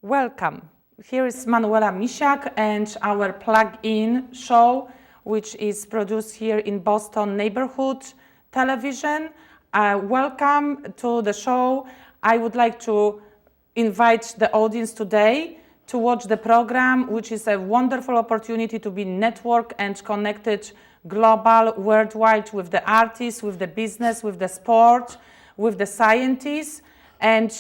Welcome. Here is Manuela Misiak and our plug-in show, which is produced here in Boston Neighborhood Television. Welcome to the show. I would like to invite the audience today to watch the program, which is a wonderful opportunity to be networked and connected global, worldwide, with the artists, with the business, with the sport, with the scientists. And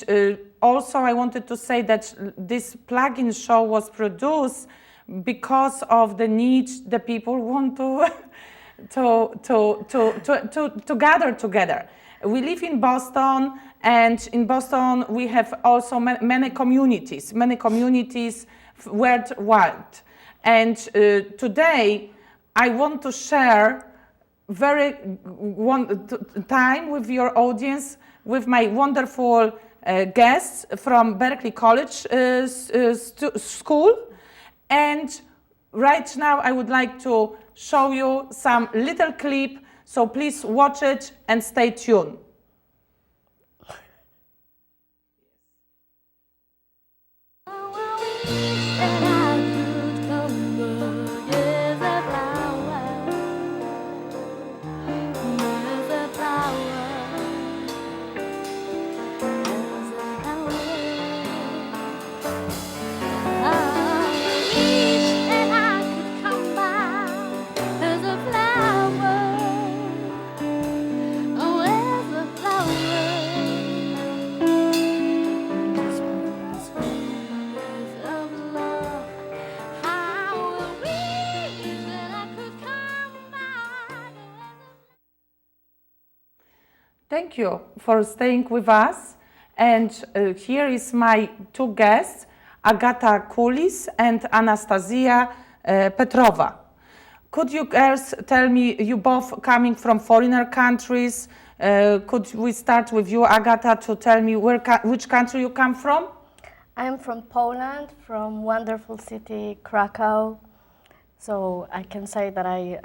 also I wanted to say that this plug-in show was produced because of the need the people want to gather together. We live in Boston, and in Boston we have also many communities worldwide. And today I want to share time with your audience with my wonderful guests from Berklee College School. And right now I would like to show you some little clip, so please watch it and stay tuned. Thank you for staying with us. And here is my two guests, Agata Kulis and Anastasia Petrova. Could you girls tell me, you both coming from foreigner countries, could we start with you, Agata, to tell me which country you come from? I'm from Poland, from wonderful city Krakow. So I can say that I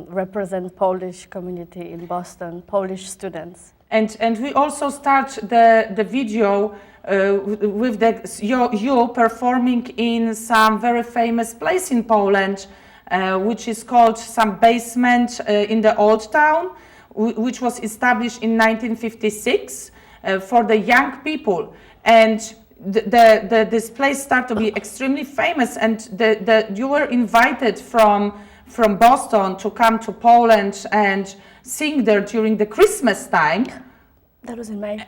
represent Polish community in Boston, Polish students. And we also start the video with you performing in some very famous place in Poland, which is called some basement in the Old Town, which was established in 1956 for the young people. And this place started to be extremely famous, and you were invited from Boston to come to Poland and sing there during the Christmas time. That was in May.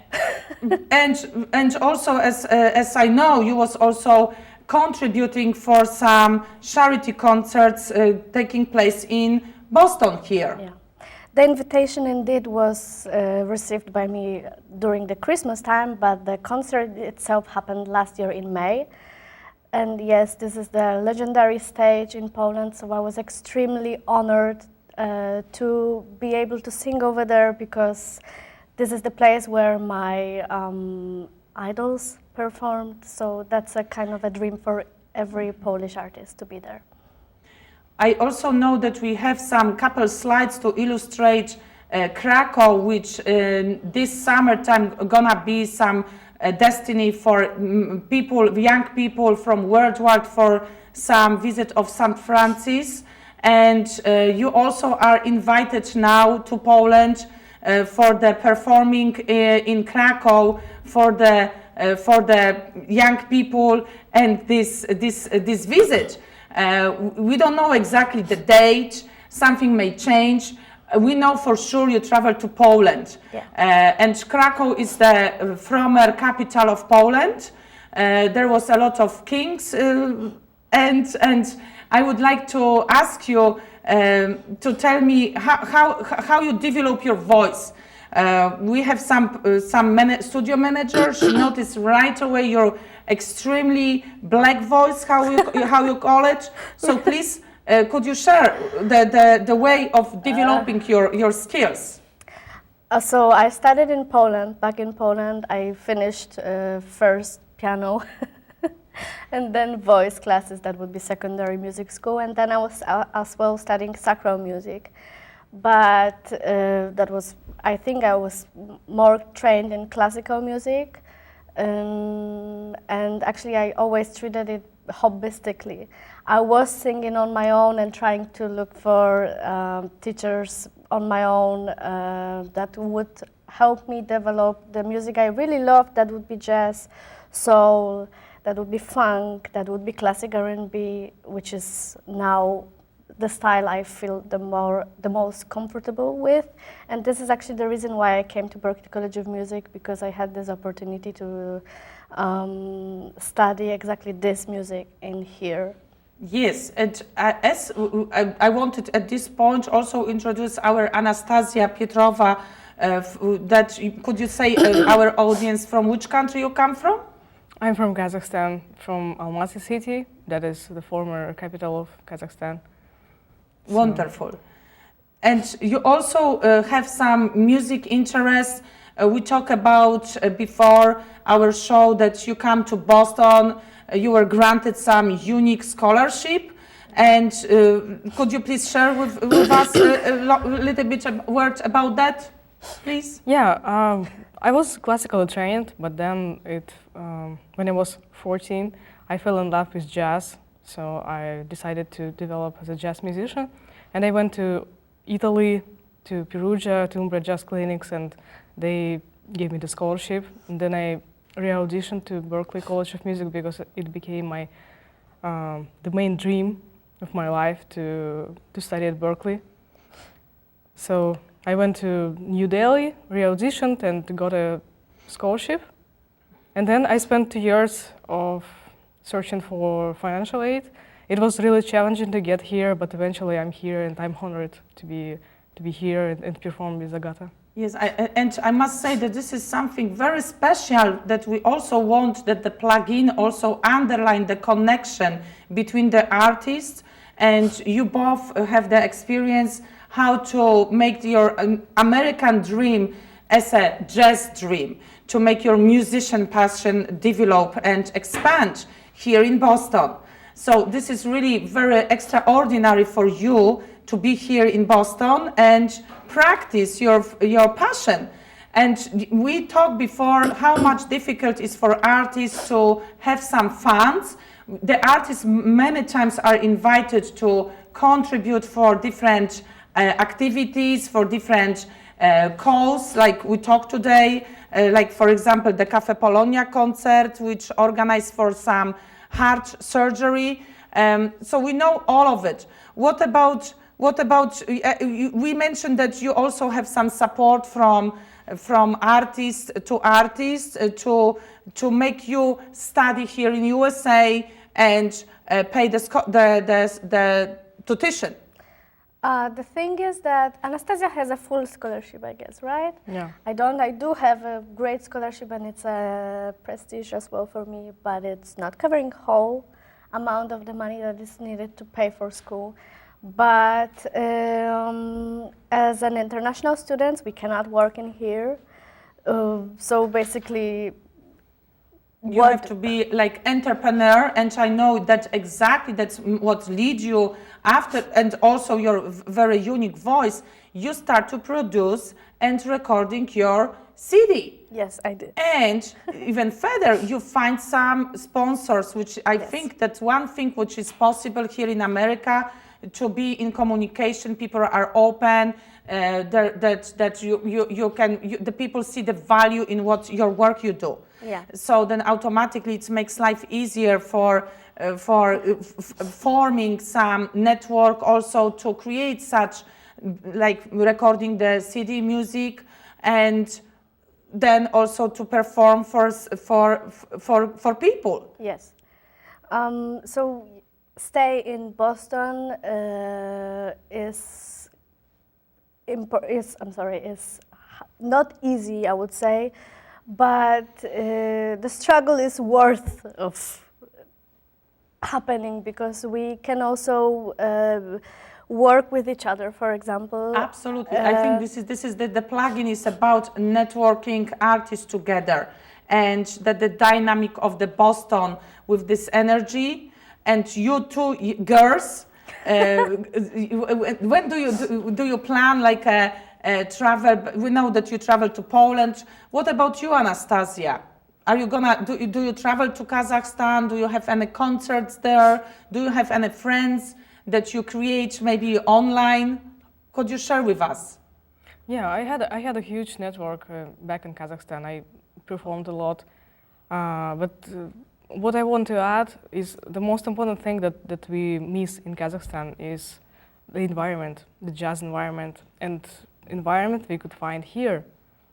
and also, as I know, you was also contributing for some charity concerts taking place in Boston here. Yeah. The invitation indeed was received by me during the Christmas time, but the concert itself happened last year in May. And yes, this is the legendary stage in Poland, so I was extremely honored to be able to sing over there, because this is the place where my idols performed, so that's a kind of a dream for every Polish artist to be there. I also know that we have some couple slides to illustrate Krakow, which this summertime gonna be some destiny for young people from worldwide, for some visit of St. Francis. And you also are invited now to Poland for the performing in Krakow for the young people and this visit. We don't know exactly the date, something may change. We know for sure you travel to Poland. Yeah. And Krakow is the former capital of Poland. There was a lot of kings, and I would like to ask you to tell me how you develop your voice. We have some studio managers. She noticed right away your extremely black voice, how you call it. So please, could you share the way of developing your skills? So I studied in Poland. Back in Poland, I finished first piano and then voice classes. That would be secondary music school. And then I was as well studying sacral music. But I think I was more trained in classical music. And actually I always treated it hobbystically. I was singing on my own and trying to look for teachers on my own that would help me develop the music I really loved. That would be jazz, soul, that would be funk, that would be classic R&B, which is now the style I feel the most comfortable with. And this is actually the reason why I came to Berklee College of Music, because I had this opportunity to study exactly this music in here. Yes, and I wanted at this point also introduce our Anastasia Pietrova. Could you say our audience from which country you come from? I'm from Kazakhstan, from Almaty city. That is the former capital of Kazakhstan. Wonderful. And you also have some music interests. We talked about before our show that you come to Boston. You were granted some unique scholarship. And could you please share with us a little bit of word about that, please? Yeah, I was classically trained, but then when I was 14, I fell in love with jazz. So I decided to develop as a jazz musician. And I went to Italy, to Perugia, to Umbria Jazz Clinics, and they gave me the scholarship. And then I re-auditioned to Berklee College of Music because it became my the main dream of my life to study at Berklee. So I went to New Delhi, re-auditioned, and got a scholarship. And then I spent 2 years of searching for financial aid. It was really challenging to get here, but eventually I'm here, and I'm honored to be here and perform with Agata. Yes, and I must say that this is something very special that we also want that the plugin also underline the connection between the artists, and you both have the experience how to make your American dream as a jazz dream, to make your musician passion develop and expand here in Boston. So this is really very extraordinary for you to be here in Boston and practice your passion. And we talked before how much difficult it is for artists to have some funds. The artists many times are invited to contribute for different activities, for different calls, like we talked today, like for example the Cafe Polonia concert, which organized for some heart surgery. So we know all of it. What about we mentioned that you also have some support from artist to artist to make you study here in USA and pay the tuition. The thing is that Anastasia has a full scholarship, I guess, right? Yeah. I don't. I do have a great scholarship, and it's a prestige as well for me, but it's not covering whole amount of the money that is needed to pay for school. But as an international student, we cannot work in here. So basically, you have to be like entrepreneur, and I know that exactly that's what leads you after, and also your very unique voice. You start to produce and recording your CD. Yes, I did. And even further, you find some sponsors, which I think that's one thing which is possible here in America, to be in communication. People are open. The people see the value in what your work you do. Yeah. So then automatically it makes life easier for forming some network, also to create such like recording the CD music, and then also to perform for people. Yes. So stay in Boston is not easy, I would say, but the struggle is worth of happening, because we can also work with each other, for example. Absolutely. I think this is the plugin is about networking artists together, and that the dynamic of the Boston with this energy, and you two girls, when do you plan like a travel? We know that you travel to Poland. What about you, Anastasia? Are you gonna, do you travel to Kazakhstan? Do you have any concerts there? Do you have any friends that you create maybe online? Could you share with us? Yeah, I had a huge network back in Kazakhstan. I performed a lot, but what I want to add is the most important thing that we miss in Kazakhstan is the environment, the jazz environment, and environment we could find here.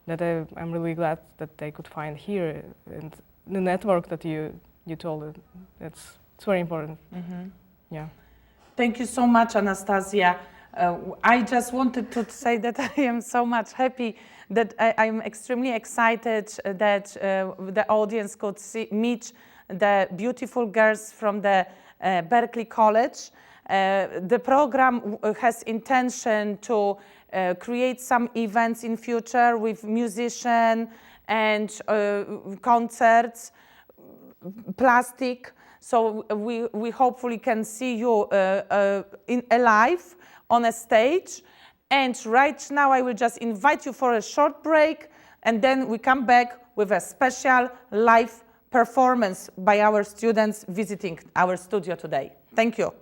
That I'm really glad that they could find here, and the network that you told it, it's very important. Yeah. Thank you so much, Anastasia. I just wanted to say that I am so much happy that I'm extremely excited that the audience could meet the beautiful girls from the Berklee College. The program has intention to create some events in future with musicians and concerts, plastic. So we hopefully can see you alive on a stage. And right now I will just invite you for a short break, and then we come back with a special live performance by our students visiting our studio today. Thank you.